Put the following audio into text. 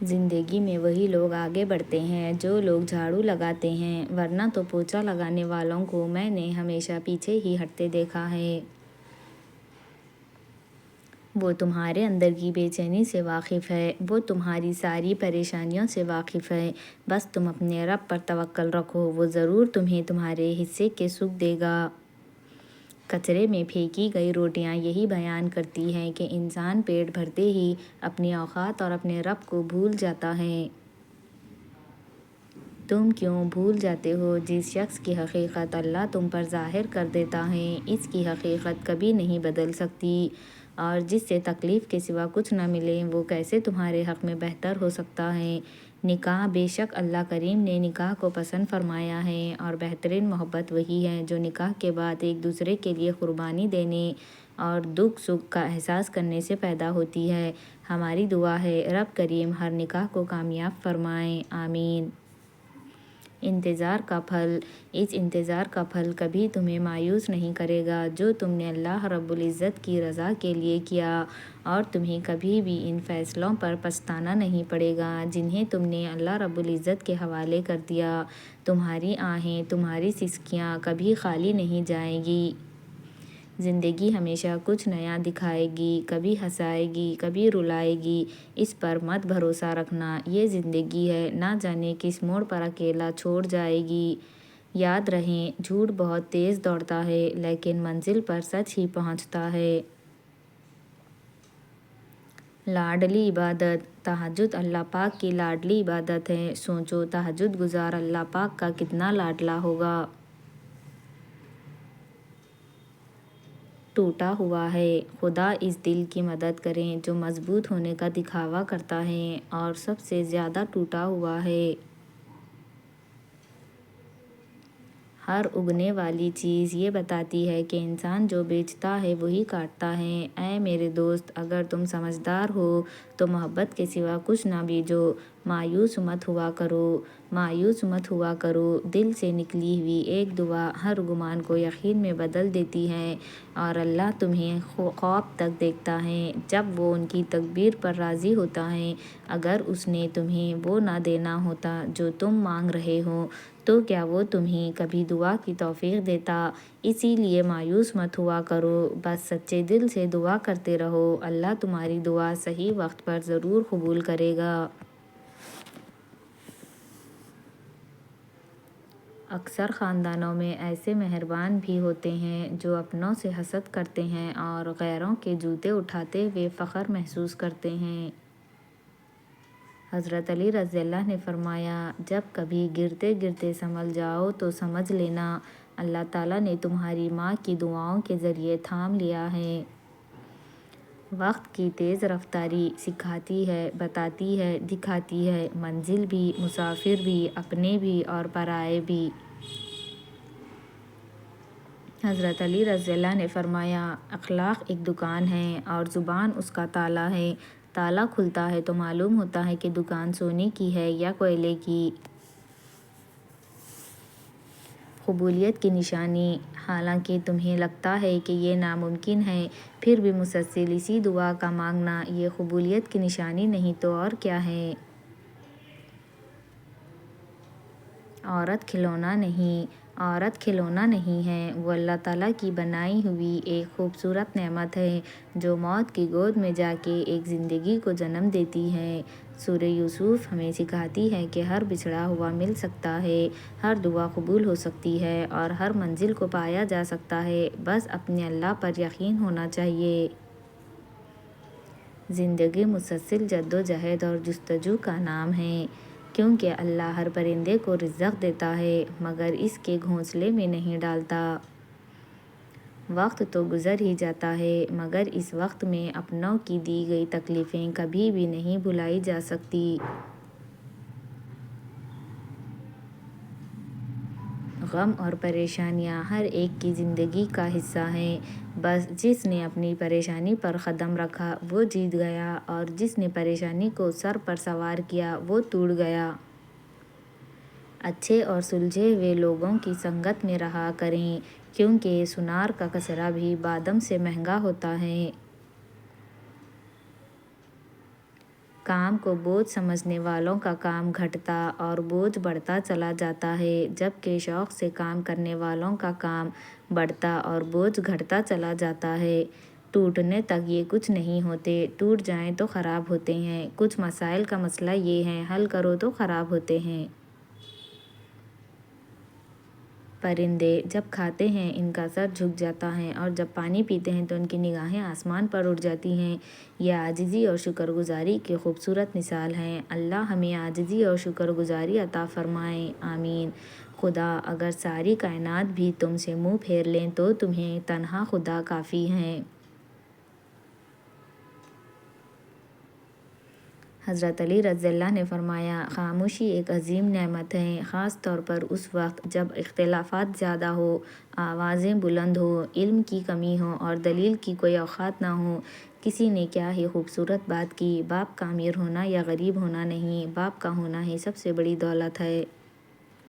زندگی میں وہی لوگ آگے بڑھتے ہیں جو لوگ جھاڑو لگاتے ہیں، ورنہ تو پوچھا لگانے والوں کو میں نے ہمیشہ پیچھے ہی ہٹتے دیکھا ہے۔ وہ تمہارے اندر کی بے چینی سے واقف ہے، وہ تمہاری ساری پریشانیوں سے واقف ہے۔ بس تم اپنے رب پر توکل رکھو، وہ ضرور تمہیں تمہارے حصے کے سکھ دے گا۔ کچرے میں پھینکی گئی روٹیاں یہی بیان کرتی ہیں کہ انسان پیٹ بھرتے ہی اپنی اوقات اور اپنے رب کو بھول جاتا ہے۔ تم کیوں بھول جاتے ہو؟ جس شخص کی حقیقت اللہ تم پر ظاہر کر دیتا ہے، اس کی حقیقت کبھی نہیں بدل سکتی، اور جس سے تکلیف کے سوا کچھ نہ ملے وہ کیسے تمہارے حق میں بہتر ہو سکتا ہے؟ نکاح، بے شک اللہ کریم نے نکاح کو پسند فرمایا ہے، اور بہترین محبت وہی ہے جو نکاح کے بعد ایک دوسرے کے لیے قربانی دینے اور دکھ سکھ کا احساس کرنے سے پیدا ہوتی ہے۔ ہماری دعا ہے رب کریم ہر نکاح کو کامیاب فرمائے، آمین۔ انتظار کا پھل، اس انتظار کا پھل کبھی تمہیں مایوس نہیں کرے گا جو تم نے اللہ رب العزت کی رضا کے لیے کیا، اور تمہیں کبھی بھی ان فیصلوں پر پچھتانا نہیں پڑے گا جنہیں تم نے اللہ رب العزت کے حوالے کر دیا۔ تمہاری آہیں، تمہاری سسکیاں کبھی خالی نہیں جائیں گی۔ زندگی ہمیشہ کچھ نیا دکھائے گی، کبھی ہنسائے گی، کبھی رلائے گی۔ اس پر مت بھروسہ رکھنا، یہ زندگی ہے، نہ جانے کس موڑ پر اکیلا چھوڑ جائے گی۔ یاد رہے، جھوٹ بہت تیز دوڑتا ہے لیکن منزل پر سچ ہی پہنچتا ہے۔ لاڈلی عبادت، تہجد اللہ پاک کی لاڈلی عبادت ہے۔ سوچو تہجد گزار اللہ پاک کا کتنا لاڈلا ہوگا۔ ٹوٹا ہوا ہے، خدا اس دل کی مدد کرے جو مضبوط ہونے کا دکھاوا کرتا ہے اور سب سے زیادہ ٹوٹا ہوا ہے۔ ہر اگنے والی چیز یہ بتاتی ہے کہ انسان جو بیچتا ہے وہی کاٹتا ہے۔ اے میرے دوست، اگر تم سمجھدار ہو تو محبت کے سوا کچھ نہ بیجو۔ مایوس مت ہوا کرو، مایوس مت ہوا کرو۔ دل سے نکلی ہوئی ایک دعا ہر گمان کو یقین میں بدل دیتی ہے، اور اللہ تمہیں خواب تک دیکھتا ہے جب وہ ان کی تدبیر پر راضی ہوتا ہے۔ اگر اس نے تمہیں وہ نہ دینا ہوتا جو تم مانگ رہے ہو تو کیا وہ تمہیں کبھی دعا کی توفیق دیتا؟ اسی لیے مایوس مت ہوا کرو، بس سچے دل سے دعا کرتے رہو، اللہ تمہاری دعا صحیح وقت پر ضرور قبول کرے گا۔ اکثر خاندانوں میں ایسے مہربان بھی ہوتے ہیں جو اپنوں سے حسد کرتے ہیں اور غیروں کے جوتے اٹھاتے ہوئے فخر محسوس کرتے ہیں۔ حضرت علی رضی اللہ نے فرمایا، جب کبھی گرتے گرتے سنبھل جاؤ تو سمجھ لینا اللہ تعالیٰ نے تمہاری ماں کی دعاؤں کے ذریعے تھام لیا ہے۔ وقت کی تیز رفتاری سکھاتی ہے، بتاتی ہے، دکھاتی ہے، منزل بھی، مسافر بھی، اپنے بھی اور پرائے بھی۔ حضرت علی رضی اللہ نے فرمایا، اخلاق ایک دکان ہے اور زبان اس کا تالا ہے۔ تالا کھلتا ہے تو معلوم ہوتا ہے کہ دکان سونے کی ہے یا کوئلے کی۔ قبولیت کی نشانی، حالانکہ تمہیں لگتا ہے کہ یہ ناممکن ہے، پھر بھی مسلسل اسی دعا کا مانگنا یہ قبولیت کی نشانی نہیں تو اور کیا ہے۔ عورت کھلونا نہیں، عورت کھلونا نہیں ہے، وہ اللہ تعالیٰ کی بنائی ہوئی ایک خوبصورت نعمت ہے جو موت کی گود میں جا کے ایک زندگی کو جنم دیتی ہے۔ سورہ یوسف ہمیں سکھاتی ہے کہ ہر بچھڑا ہوا مل سکتا ہے، ہر دعا قبول ہو سکتی ہے اور ہر منزل کو پایا جا سکتا ہے، بس اپنے اللہ پر یقین ہونا چاہیے۔ زندگی مسلسل جدوجہد اور جستجو کا نام ہے، کیونکہ اللہ ہر پرندے کو رزق دیتا ہے مگر اس کے گھونسلے میں نہیں ڈالتا۔ وقت تو گزر ہی جاتا ہے مگر اس وقت میں اپنوں کی دی گئی تکلیفیں کبھی بھی نہیں بھلائی جا سکتی۔ غم اور پریشانیاں ہر ایک کی زندگی کا حصہ ہیں، بس جس نے اپنی پریشانی پر قدم رکھا وہ جیت گیا، اور جس نے پریشانی کو سر پر سوار کیا وہ ٹوٹ گیا۔ اچھے اور سلجھے ہوئے لوگوں کی سنگت میں رہا کریں، کیونکہ سنار کا کچرا بھی بادام سے مہنگا ہوتا ہے۔ کام کو بوجھ سمجھنے والوں کا کام گھٹتا اور بوجھ بڑھتا چلا جاتا ہے، جبکہ شوق سے کام کرنے والوں کا کام بڑھتا اور بوجھ گھٹتا چلا جاتا ہے۔ ٹوٹنے تک یہ کچھ نہیں ہوتے، ٹوٹ جائیں تو خراب ہوتے ہیں۔ کچھ مسائل کا مسئلہ یہ ہے، حل کرو تو خراب ہوتے ہیں۔ پرندے جب کھاتے ہیں ان کا سر جھک جاتا ہے اور جب پانی پیتے ہیں تو ان کی نگاہیں آسمان پر اٹھ جاتی ہیں۔ یہ عاجزی اور شکر گزاری کی خوبصورت مثال ہے۔ اللہ ہمیں عاجزی اور شکر گزاری عطا فرمائے، آمین۔ خدا اگر ساری کائنات بھی تم سے منہ پھیر لیں تو تمہیں تنہا خدا کافی ہے۔ حضرت علی رضی اللہ نے فرمایا، خاموشی ایک عظیم نعمت ہے، خاص طور پر اس وقت جب اختلافات زیادہ ہو، آوازیں بلند ہوں، علم کی کمی ہو اور دلیل کی کوئی اوقات نہ ہو۔ کسی نے کیا ہی خوبصورت بات کی، باپ کا امیر ہونا یا غریب ہونا نہیں، باپ کا ہونا ہی سب سے بڑی دولت ہے۔